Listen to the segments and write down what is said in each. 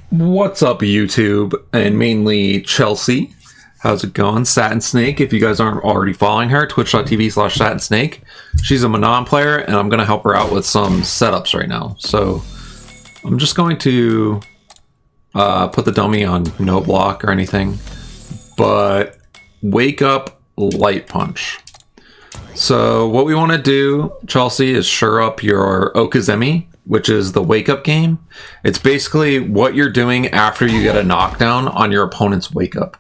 What's up, YouTube, and mainly Chelsea? How's it going? Satin Snake, if you guys aren't already following her, twitch.tv/Satin Snake. She's a Manon player, and I'm going to help her out with some setups right now. So, I'm just going to put the dummy on no block or anything, but wake up light punch. So, what we want to do, Chelsea, is sure up your Okizeme, which is the wake up game. It's basically what you're doing after you get a knockdown on your opponent's wake up.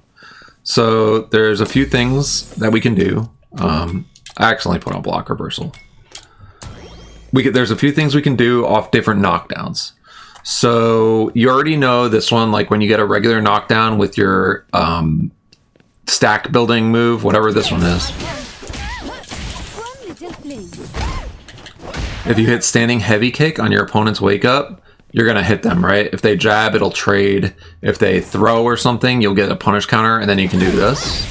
So there's a few things that we can do. I accidentally put on block reversal. There's a few things we can do off different knockdowns. So you already know this one, like when you get a regular knockdown with your stack building move, whatever this one is. If you hit standing heavy kick on your opponent's wake up, you're going to hit them, right? If they jab, it'll trade. If they throw or something, you'll get a punish counter, and then you can do this.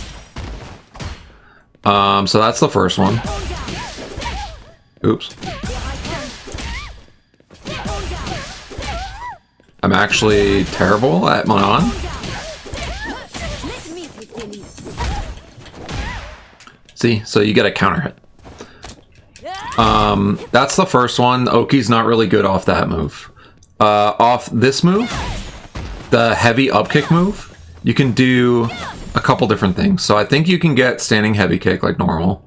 So that's the first one. Oops. I'm actually terrible at Manon. See? So you get a counter hit. That's the first one. Oki's not really good off that move. Off this move, the heavy upkick move, you can do a couple different things. So I think you can get standing heavy kick like normal.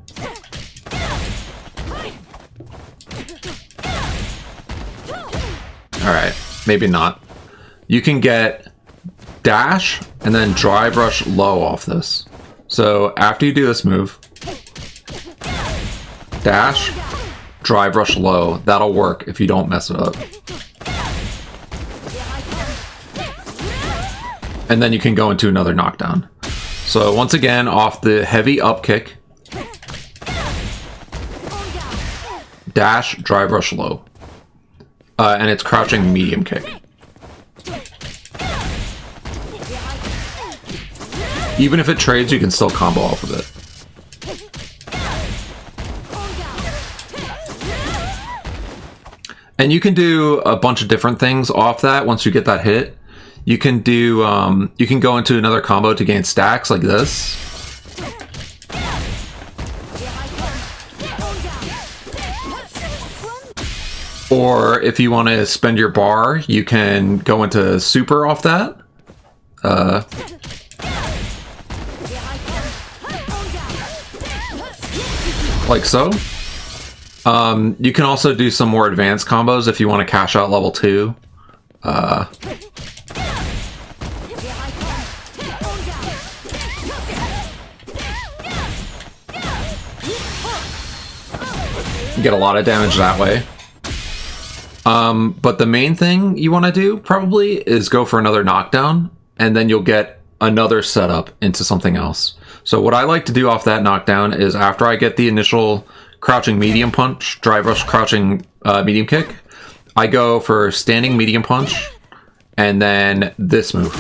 Alright, maybe not. You can get dash and then drive rush low off this. So after you do this move, dash, drive rush low. That'll work if you don't mess it up. And then you can go into another knockdown. So once again, off the heavy up kick, dash, drive rush low. And it's crouching medium kick. Even if it trades, you can still combo off of it. And you can do a bunch of different things off that once you get that hit. You can do, you can go into another combo to gain stacks like this. Or if you want to spend your bar, you can go into super off that. Like so. You can also do some more advanced combos if you want to cash out level 2. Get a lot of damage that way. But the main thing you want to do probably is go for another knockdown, and then you'll get another setup into something else. So what I like to do off that knockdown is after I get the initial crouching medium punch, drive rush crouching medium kick, I go for standing medium punch, and then this move.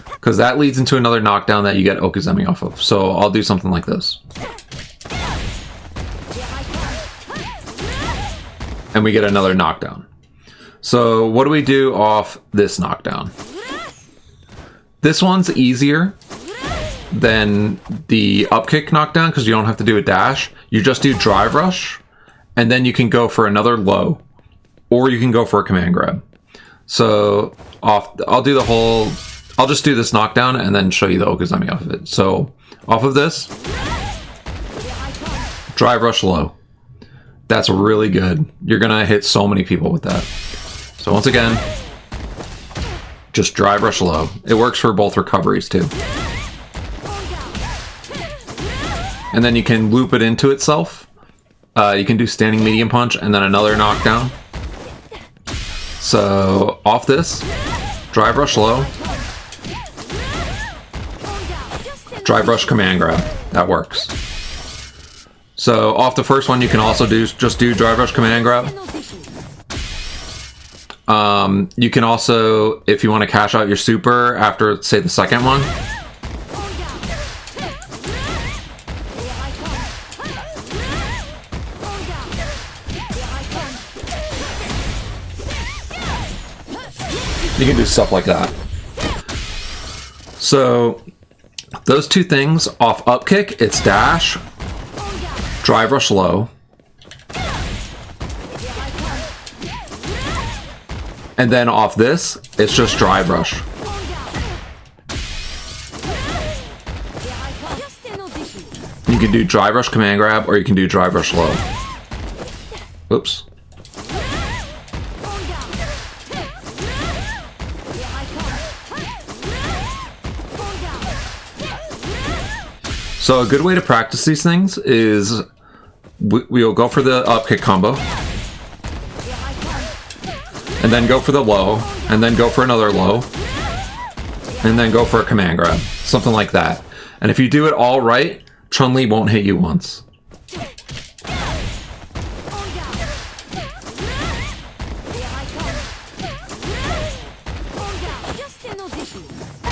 Because that leads into another knockdown that you get Okizeme off of. So I'll do something like this. And we get another knockdown. So what do we do off this knockdown? This one's easier than the upkick knockdown because you don't have to do a dash. You just do drive rush, and then you can go for another low, or you can go for a command grab. So I'll just do this knockdown and then show you the Okizeme off of it. So off of this, drive rush low. That's really good. You're gonna hit so many people with that. So once again, just drive rush low. It works for both recoveries too. And then you can loop it into itself. You can do standing medium punch and then another knockdown. So off this, drive rush low. Drive rush command grab. That works. So off the first one, you can also just do drive rush command grab. You can also, if you want to cash out your super after, say, the second one. You can do stuff like that. So those two things, off up kick, it's dash, drive rush low, and then off this, it's just drive rush. You can do drive rush command grab, or you can do drive rush low. Oops. So a good way to practice these things is we'll go for the up kick combo, and then go for the low, and then go for another low, and then go for a command grab. Something like that. And if you do it all right, Chun-Li won't hit you once.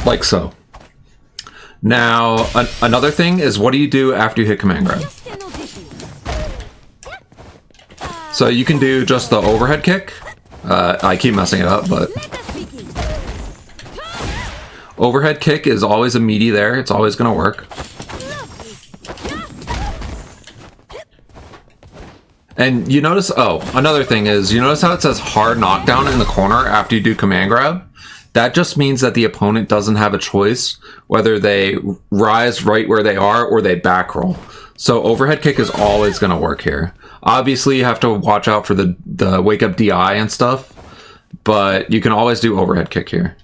Like so. Now, another thing is, what do you do after you hit command grab? So you can do just the overhead kick. I keep messing it up, but... Overhead kick is always a meaty there. It's always going to work. And you notice, oh, another thing is, you notice how it says hard knockdown in the corner after you do command grab? That just means that the opponent doesn't have a choice whether they rise right where they are or they back roll. So overhead kick is always going to work here. Obviously, you have to watch out for the wake up DI and stuff, but you can always do overhead kick here.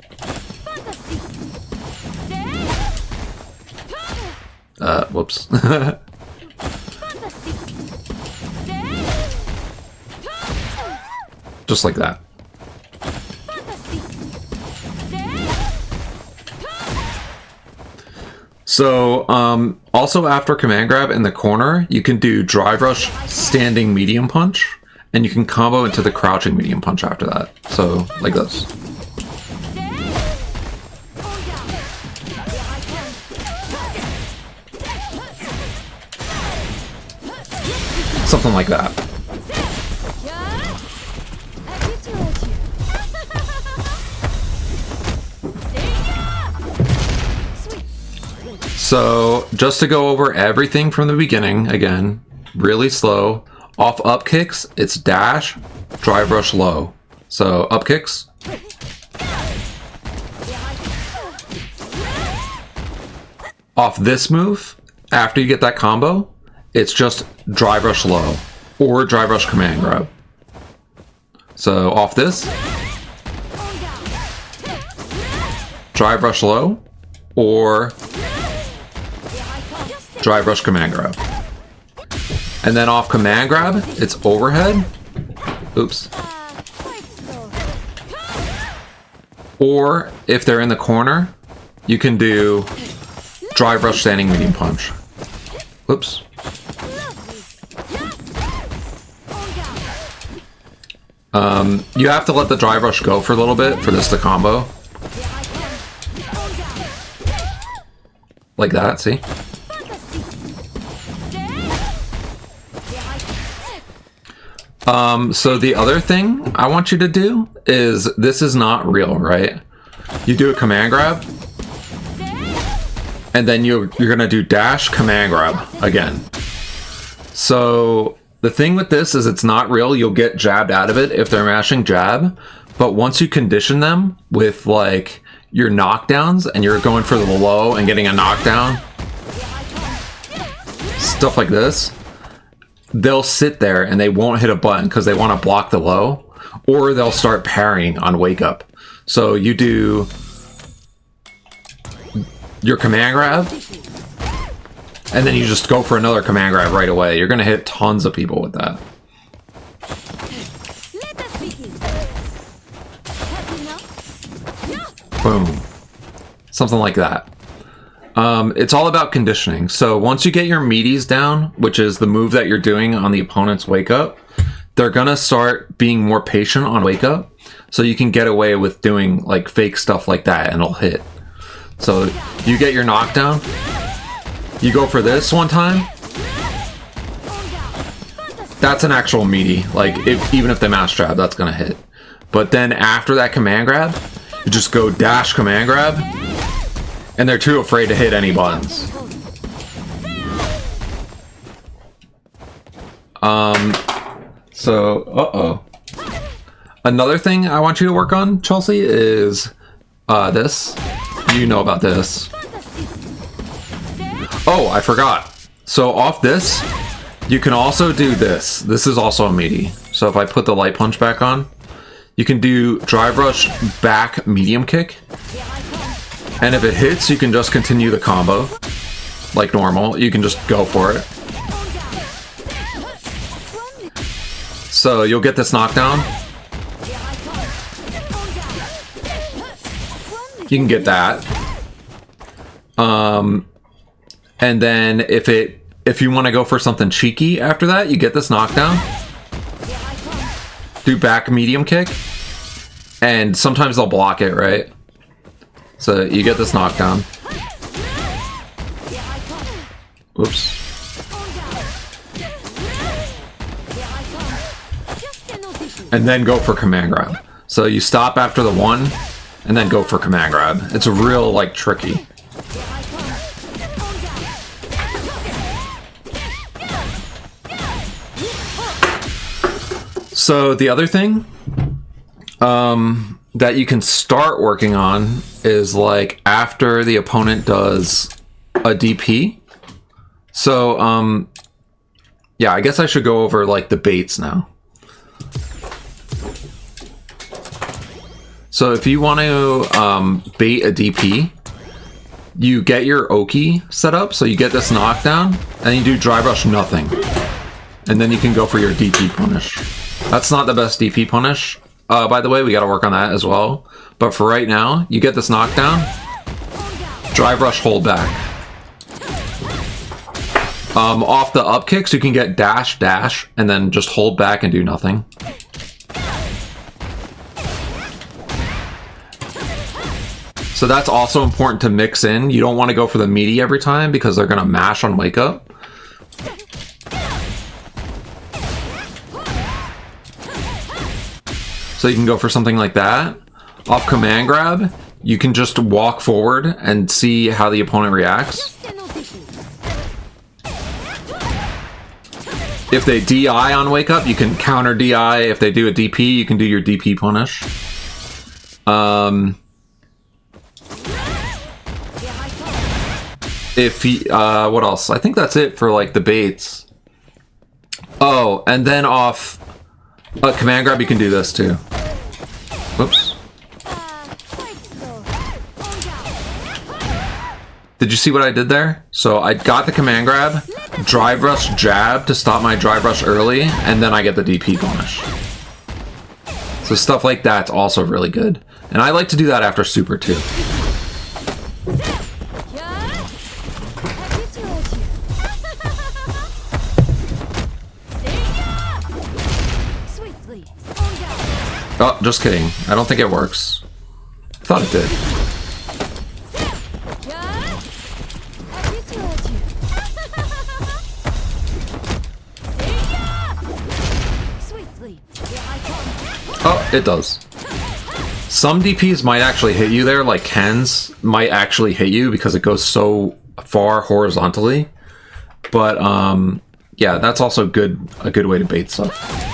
Whoops. Just like that. So, also after command grab in the corner, you can do drive rush standing medium punch, and you can combo into the crouching medium punch after that. So, like this. Something like that. So, just to go over everything from the beginning, again, really slow. Off up kicks, it's dash, drive rush low. So, up kicks. Off this move, after you get that combo, it's just drive rush low or drive rush command grab. So, off this, drive rush low or drive rush command grab. And then off command grab, it's overhead. Oops. Or if they're in the corner, you can do drive rush standing medium punch. Whoops. You have to let the drive rush go for a little bit for this to combo. Like that, see? So the other thing I want you to do is, this is not real, right? You do a command grab, and then you're gonna do dash command grab again. So the thing with this is, it's not real. You'll get jabbed out of it if they're mashing jab, but once you condition them with like your knockdowns and you're going for the low and getting a knockdown, stuff like this, they'll sit there and they won't hit a button because they want to block the low, or they'll start parrying on wake up. So you do your command grab, and then you just go for another command grab right away. You're going to hit tons of people with that. Boom. Something like that. It's all about conditioning. So once you get your meaties down, which is the move that you're doing on the opponent's wake up, they're gonna start being more patient on wake up, so you can get away with doing like fake stuff like that and it'll hit. So you get your knockdown, you go for this one time, that's an actual meaty. Like even if they mash jab, that's gonna hit. But then after that command grab, You just go dash command grab, and they're too afraid to hit any buttons. Another thing I want you to work on, Chelsea, is this. You know about this. Oh, I forgot. So off this, you can also do this. This is also a meaty. So if I put the light punch back on, you can do drive rush back medium kick. And if it hits, you can just continue the combo like normal. You can just go for it. So you'll get this knockdown. You can get that. And then if you want to go for something cheeky after that, you get this knockdown. Do back medium kick. And sometimes they'll block it, right? So you get this knockdown. Oops. And then go for command grab. So you stop after the one, and then go for command grab. It's a real, like, tricky. So the other thing that you can start working on is, like, after the opponent does a DP. So, yeah, I guess I should go over, like, the baits now. So if you want to bait a DP, you get your Oki set up. So you get this knockdown, and you do drive rush nothing. And then you can go for your DP punish. That's not the best DP punish. By the way, we got to work on that as well. But for right now, you get this knockdown, drive rush, hold back. Off the up kicks, you can get dash, dash, and then just hold back and do nothing. So that's also important to mix in. You don't want to go for the meaty every time because they're going to mash on wake up. So you can go for something like that. Off command grab, you can just walk forward and see how the opponent reacts. If they DI on wake up, you can counter DI. If they do a DP, you can do your DP punish. If he, what else? I think that's it for, like, the baits. Oh, and then off command grab, you can do this too. Whoops. Did you see what I did there? So I got the command grab, drive rush jab to stop my drive rush early, and then I get the DP punish. So stuff like that's also really good. And I like to do that after super too. Oh, just kidding. I don't think it works. I thought it did. Oh, it does. Some DPs might actually hit you there, like Ken's might actually hit you because it goes so far horizontally. But yeah, that's also a good way to bait stuff.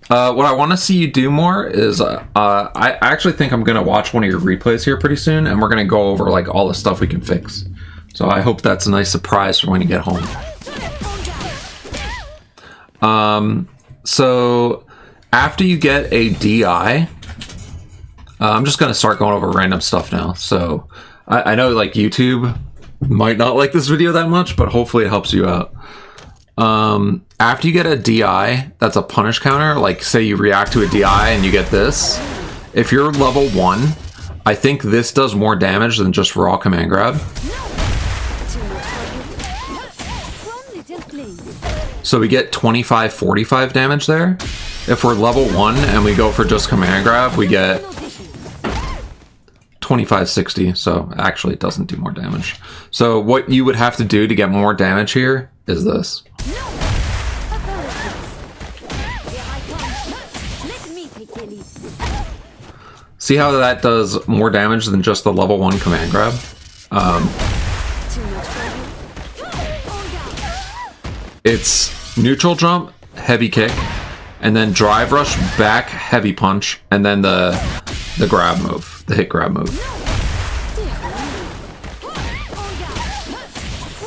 What I want to see you do more is, I actually think I'm going to watch one of your replays here pretty soon, and we're going to go over, like, all the stuff we can fix. So I hope that's a nice surprise for when you get home. So after you get a DI, I'm just going to start going over random stuff now. So I know, like, YouTube might not like this video that much, but hopefully it helps you out. After you get a DI, that's a punish counter, like say you react to a DI and you get this. If you're level 1, I think this does more damage than just raw command grab. So we get 25-45 damage there. If we're level 1 and we go for just command grab, we get 25-60, so actually it doesn't do more damage. So what you would have to do to get more damage here is this. See how that does more damage than just the level 1 command grab? It's neutral jump, heavy kick, and then drive rush, back, heavy punch, and then the grab move, the hit grab move.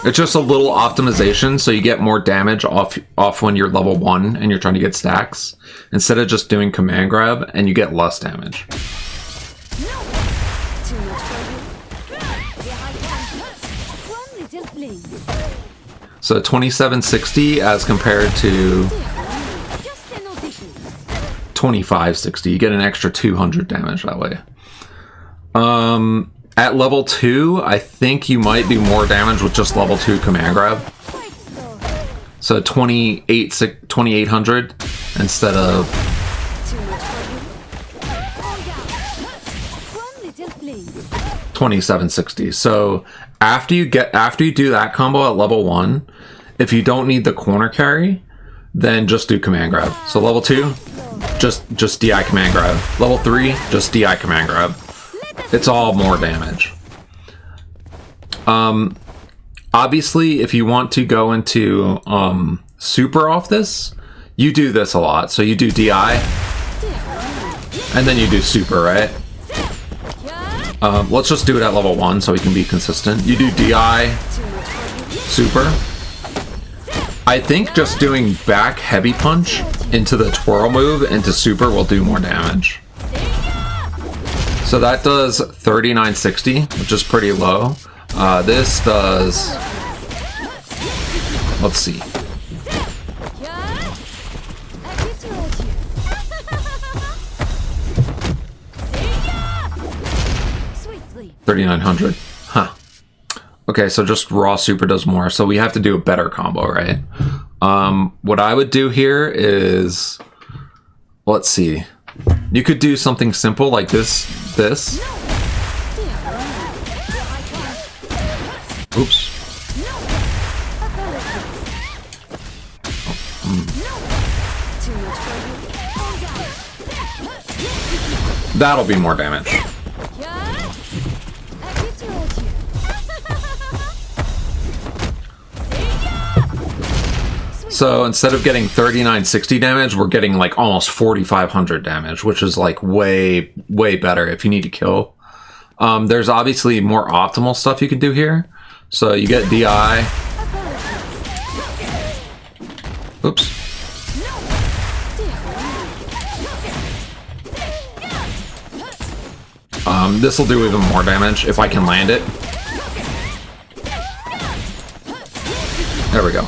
It's just a little optimization so you get more damage off when you're level 1 and you're trying to get stacks, instead of just doing command grab and you get less damage. So 2760 as compared to 2560. You get an extra 200 damage that way. At level 2, I think you might do more damage with just level 2 command grab. So 2800 instead of 2760. So after you do that combo at level 1, if you don't need the corner carry, then just do command grab. So level 2, just DI command grab. Level 3, just DI command grab. It's all more damage. Obviously, if you want to go into super off this, you do this a lot. So you do DI, and then you do super, right? Let's just do it at level 1 so we can be consistent. You do DI, super. I think just doing back heavy punch into the twirl move into super will do more damage. So that does 3960, which is pretty low. This does, let's see. $3,900. Huh. Okay, so just raw super does more. So we have to do a better combo, right? What I would do here is, let's see. You could do something simple like this. Oops. That'll be more damage. So instead of getting 3960 damage, we're getting like almost 4500 damage, which is like way better if you need to kill. There's obviously more optimal stuff you can do here. So you get DI. Oops. This will do even more damage if I can land it. There we go.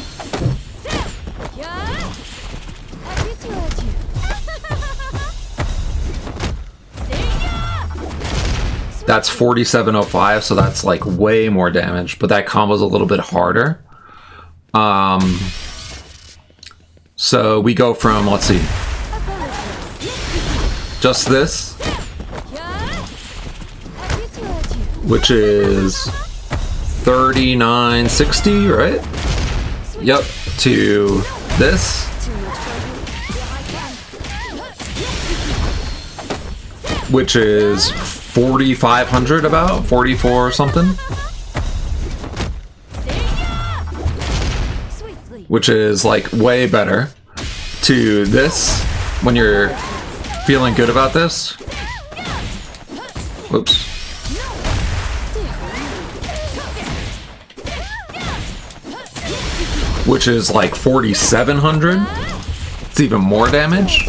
That's 4705, so that's like way more damage, but that combo's a little bit harder. So we go from, let's see, just this, which is 3960, right? Yep, to this. Which is 4,500, about 44 or something, which is like way better, to this when you're feeling good about this. Whoops. Which is like 4,700. It's even more damage.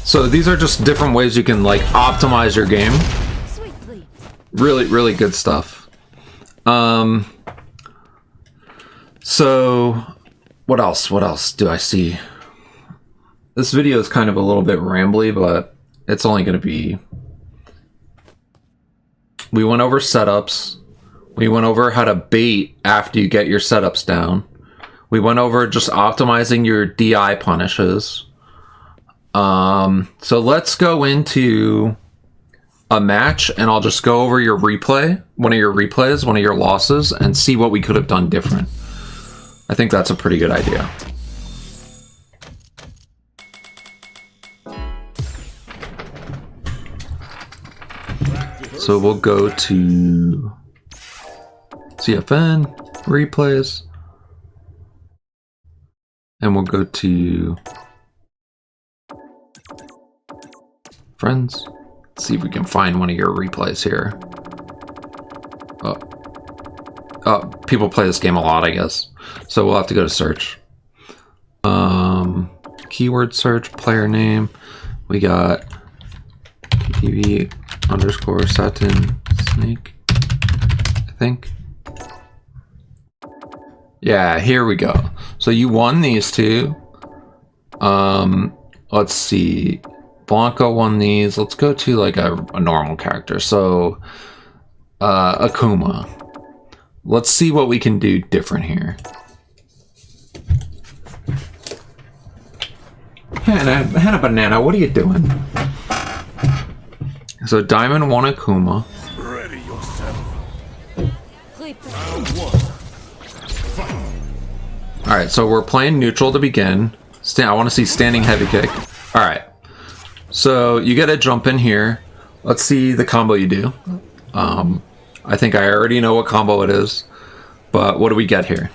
So these are just different ways you can like optimize your game. Really good stuff. So what else do I see? This video is kind of a little bit rambly, but it's only going to be... We went over setups. We went over how to bait after you get your setups down. We went over just optimizing your DI punishes. So let's go into a match and I'll just go over your replay, one of your replays, one of your losses, and see what we could have done different. I think that's a pretty good idea. So we'll go to CFN, replays, and we'll go to friends. Let's see if we can find one of your replays here. Oh, people play this game a lot, I guess. So we'll have to go to search. Keyword search, player name. We got TV _ Satin Snake, I think. Yeah, here we go. So you won these two. Let's see. Blanco won these. Let's go to like a normal character. So Akuma. Let's see what we can do different here. Hannah Banana, what are you doing? So Diamond won Akuma. Ready yourself. Alright, so we're playing neutral to begin. I want to see standing heavy kick. Alright. So you get a jump in here. Let's see the combo you do. I think I already know what combo it is. But what do we get here?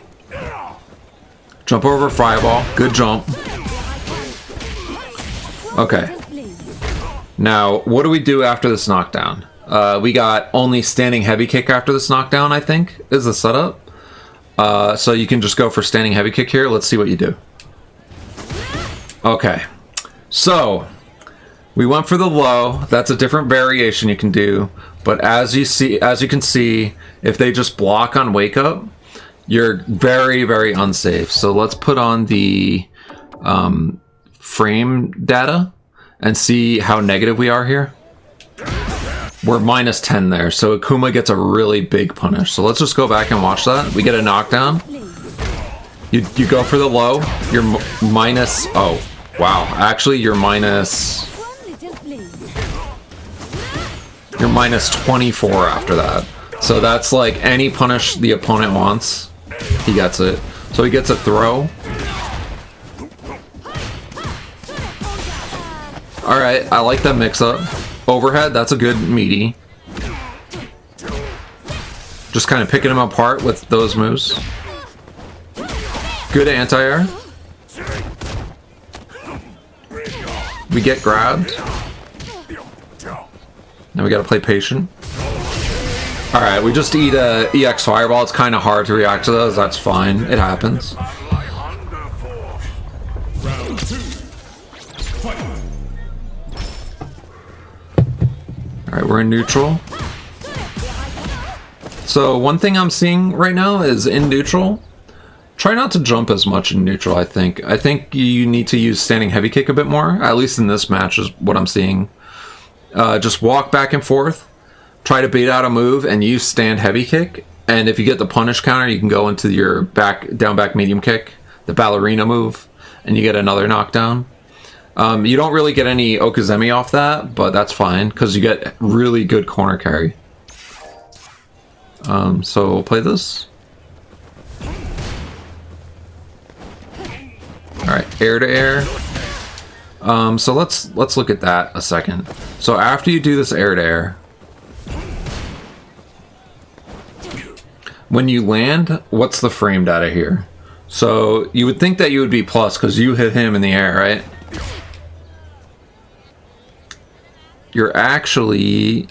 Jump over fireball. Good jump. Okay. Now, what do we do after this knockdown? We got only standing heavy kick after this knockdown, I think, is the setup. So you can just go for standing heavy kick here. Let's see what you do. Okay. So, we went for the low. That's a different variation you can do. But as you can see, if they just block on wake up, you're very, very unsafe. So let's put on the frame data and see how negative we are here. We're -10 there, so Akuma gets a really big punish. So let's just go back and watch that. We get a knockdown. You go for the low. You're minus. Oh, wow. Actually, you're minus. You're -24 after that. So that's like any punish the opponent wants, he gets it. So he gets a throw. Alright, I like that mix-up. Overhead, that's a good meaty. Just kind of picking him apart with those moves. Good anti-air. We get grabbed. Now we gotta play patient. Alright, we just eat a EX Fireball. It's kind of hard to react to those. That's fine. It happens. Alright, we're in neutral. So one thing I'm seeing right now is in neutral, try not to jump as much in neutral, I think. I think you need to use standing heavy kick a bit more. At least in this match is what I'm seeing. Just walk back and forth. Try to bait out a move and use stand heavy kick. And if you get the punish counter, you can go into your down back medium kick, the ballerina move, and you get another knockdown. You don't really get any Okizeme off that, but that's fine because you get really good corner carry. So we'll play this. Alright, air to air. So let's look at that a second. So after you do this air to air, when you land, what's the frame data here? So you would think that you would be plus because you hit him in the air, right? You're actually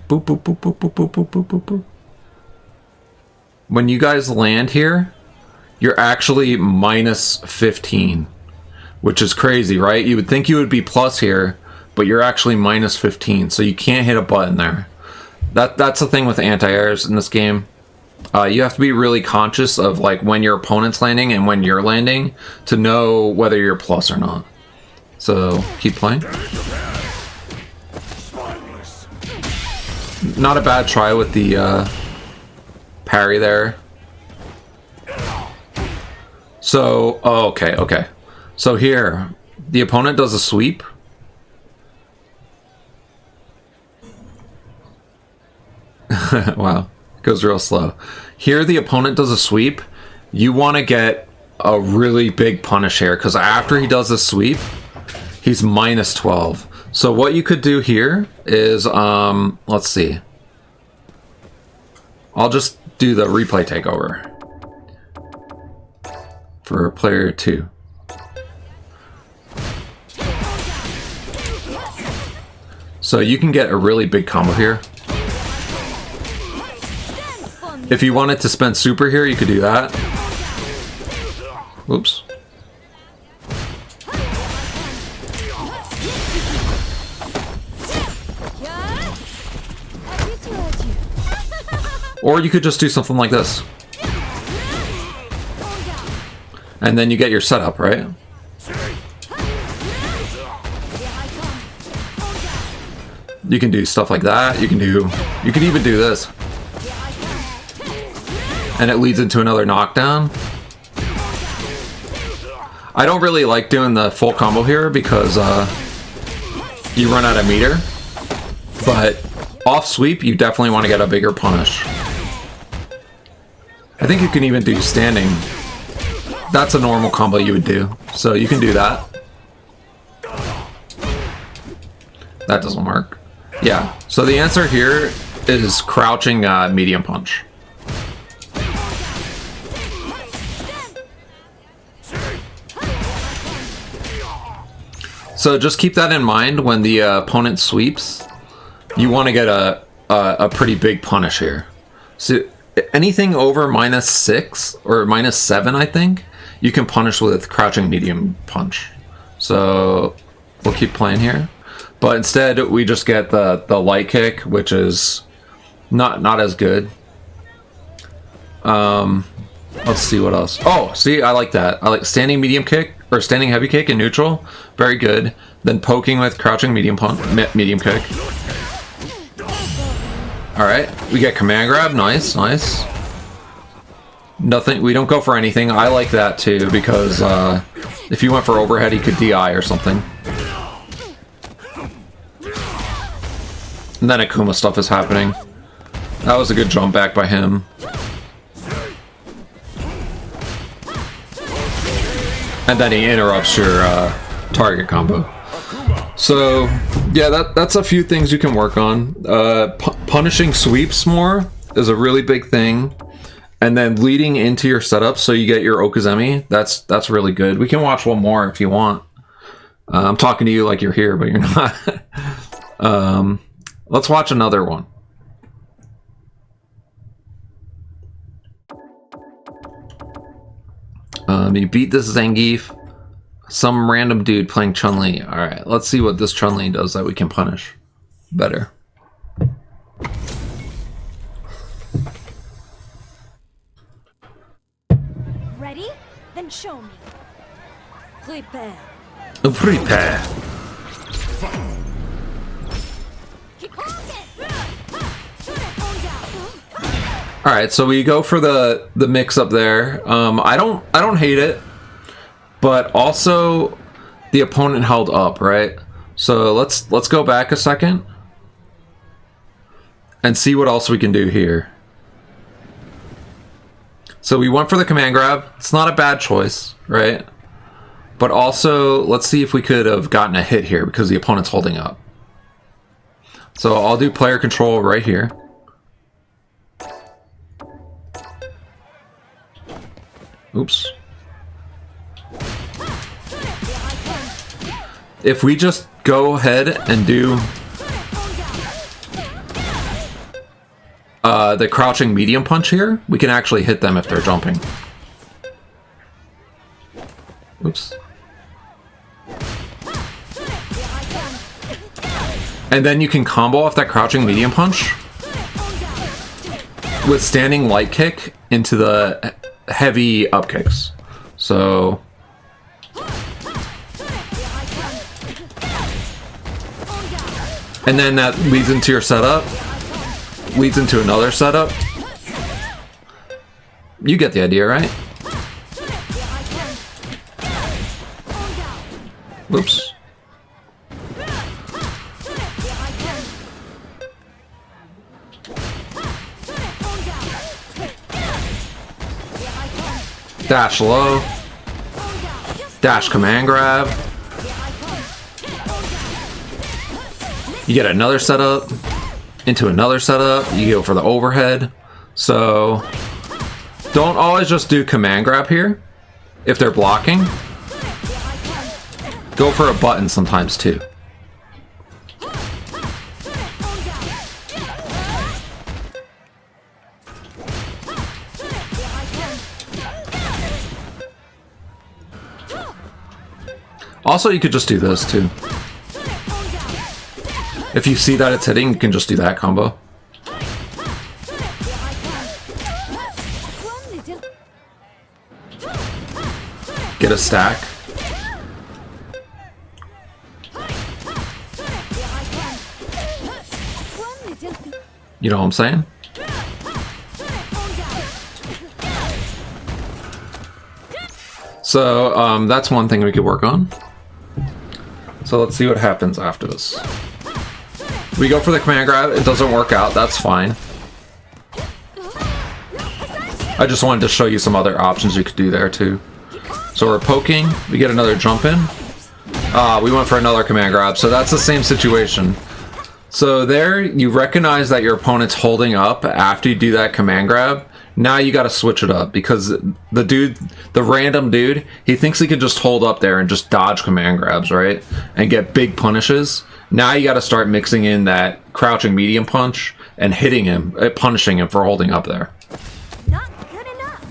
boop boop boop boop boop boop boop boop boop boop. When you guys land here, you're actually -15, which is crazy, right? You would think you would be plus here, but you're actually -15, so you can't hit a button there. That's the thing with anti-airs in this game. You have to be really conscious of like when your opponent's landing and when you're landing to know whether you're plus or not. So keep playing. Not a bad try with the parry there. So, oh, okay. So here, the opponent does a sweep. Wow, goes real slow. Here, the opponent does a sweep. You want to get a really big punish here, because after he does a sweep, He's minus 12. So what you could do here is, let's see. I'll just do the replay takeover for player 2. So you can get a really big combo here. If you wanted to spend super here, you could do that. Oops. Or you could just do something like this. And then you get your setup, right? You can do stuff like that. You can even do this. And it leads into another knockdown. I don't really like doing the full combo here because you run out of meter. But off sweep, you definitely want to get a bigger punish. I think you can even do standing. That's a normal combo you would do. So you can do that. That doesn't work. Yeah, so the answer here is crouching medium punch. So just keep that in mind when the opponent sweeps. You want to get a pretty big punish here. So anything over -6 or -7, I think, you can punish with crouching medium punch. So we'll keep playing here. But instead, we just get the light kick, which is not as good. Let's see what else. Oh, see, I like that. I like standing medium kick or standing heavy kick in neutral. Very good. Then poking with crouching medium kick. All right, we get command grab. Nice, nice. Nothing. We don't go for anything. I like that too because if you went for overhead, he could DI or something. And then Akuma stuff is happening. That was a good jump back by him. And then he interrupts your target combo. So, yeah, that's a few things you can work on. Punishing sweeps more is a really big thing. And then leading into your setup so you get your Okizeme, that's really good. We can watch one more if you want. I'm talking to you like you're here, but you're not. Let's watch another one. You beat this Zangief. Some random dude playing Chun-Li. Alright, let's see what this Chun-Li does that we can punish better. Ready? Then show me. Prepare. Prepare. Alright, so we go for the mix up there. I don't hate it, but also the opponent held up, right? So let's go back a second and see what else we can do here. So we went for the command grab. It's not a bad choice, right? But also, let's see if we could have gotten a hit here because the opponent's holding up. So I'll do player control right here. Oops. If we just go ahead and do the crouching medium punch here, we can actually hit them if they're jumping. Oops. And then you can combo off that crouching medium punch with standing light kick into the heavy up kicks. So and then that leads into your setup, leads into another setup. You get the idea, right? Oops. Dash low. Dash command grab. You get another setup, into another setup, you go for the overhead. So don't always just do command grab here if they're blocking. Go for a button sometimes too. Also, you could just do this too. If you see that it's hitting, you can just do that combo. Get a stack. You know what I'm saying? So, that's one thing we could work on. So let's see what happens after this. We go for the command grab, it doesn't work out, that's fine. I just wanted to show you some other options you could do there too. So we're poking, we get another jump in. We went for another command grab, so that's the same situation. So there, you recognize that your opponent's holding up after you do that command grab. Now you gotta switch it up, because the random dude, he thinks he can just hold up there and just dodge command grabs, right? And get big punishes. Now you gotta start mixing in that crouching medium punch and hitting him, punishing him for holding up there. Not good enough.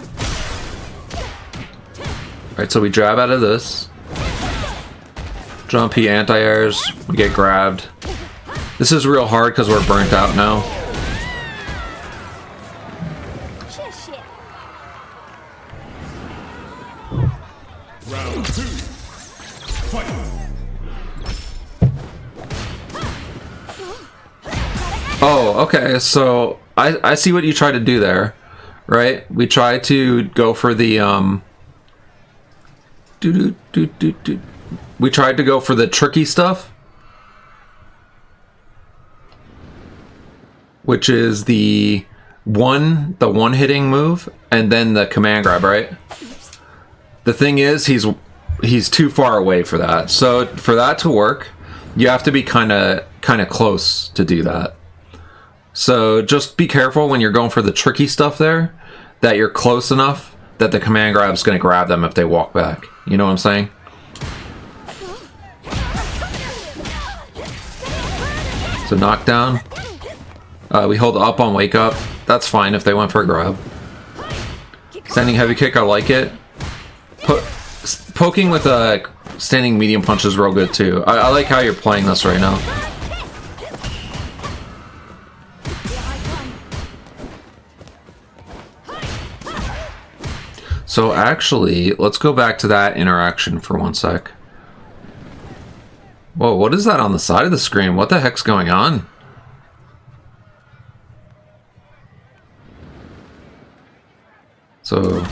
Alright, so we jab out of this. Jump, he anti-airs, we get grabbed. This is real hard because we're burnt out now. Round 2. Fight. Oh, okay, so I see what you tried to do there, right? We tried to go for the we tried to go for the tricky stuff, which is the one hitting move and then the command grab, right? The thing is, he's too far away for that. So for that to work, you have to be kind of close to do that. So just be careful when you're going for the tricky stuff there, that you're close enough that the command grab is going to grab them if they walk back. You know what I'm saying? So knockdown. We hold up on wake up. That's fine if they went for a grab. Standing heavy kick, I like it. Poking with a standing medium punch is real good too. I like how you're playing this right now. So actually, let's go back to that interaction for one sec. Whoa, what is that on the side of the screen? What the heck's going on? So...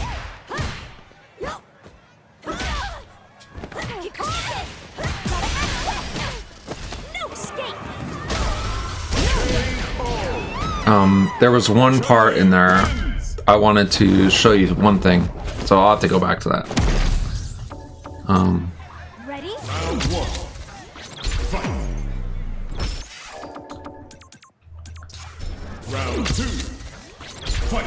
there was one part in there I wanted to show you one thing, so I'll have to go back to that. Ready? Round 1. Fight. Round 2. Fight.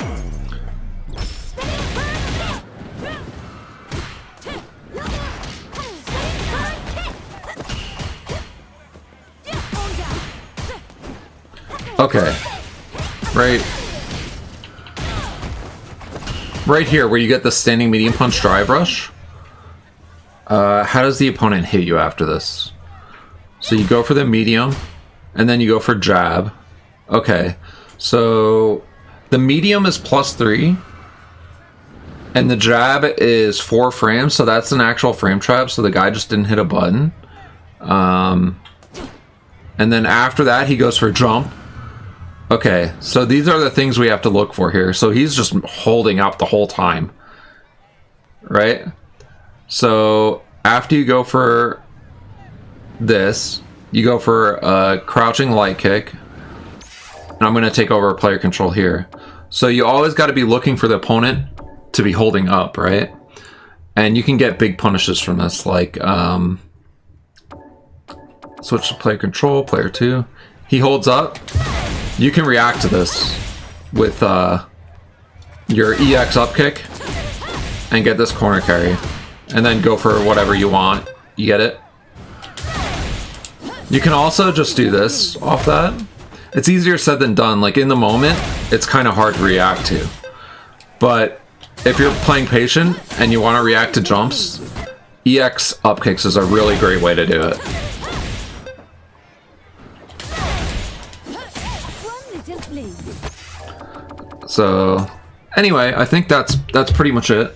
Okay. Right here, where you get the standing medium punch drive rush. How does the opponent hit you after this? So you go for the medium, and then you go for jab. Okay, so the medium is +3, and the jab is 4 frames, so that's an actual frame trap, so the guy just didn't hit a button. And then after that, he goes for jump. Okay, so these are the things we have to look for here. So he's just holding up the whole time, right? So after you go for this, you go for a crouching light kick. And I'm going to take over player control here. So you always got to be looking for the opponent to be holding up, right? And you can get big punishes from this, like Switch to player control, player 2. He holds up. You can react to this with your EX up kick and get this corner carry. And then go for whatever you want. You get it? You can also just do this off that. It's easier said than done. Like in the moment, it's kind of hard to react to. But if you're playing patient and you want to react to jumps, EX up kicks is a really great way to do it. So anyway, I think that's pretty much it.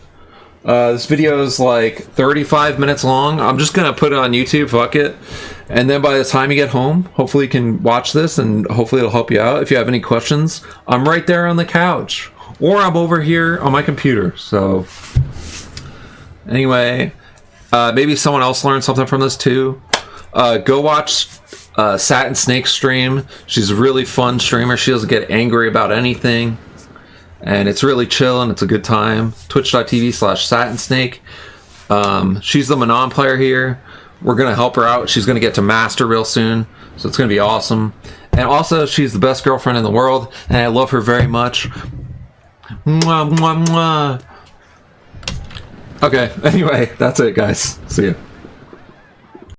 This video is like 35 minutes long. I'm just gonna put it on YouTube, fuck it. And then by the time you get home, hopefully you can watch this and hopefully it'll help you out. If you have any questions, I'm right there on the couch. Or I'm over here on my computer. So anyway, maybe someone else learned something from this too. Go watch Satin Snake's stream. She's a really fun streamer. She doesn't get angry about anything. And it's really chill and it's a good time. Twitch.tv/SatinSnake. She's the Manon player here. We're going to help her out. She's going to get to Master real soon. So it's going to be awesome. And also, she's the best girlfriend in the world. And I love her very much. Mwah, mwah, mwah. Okay, anyway, that's it, guys. See ya.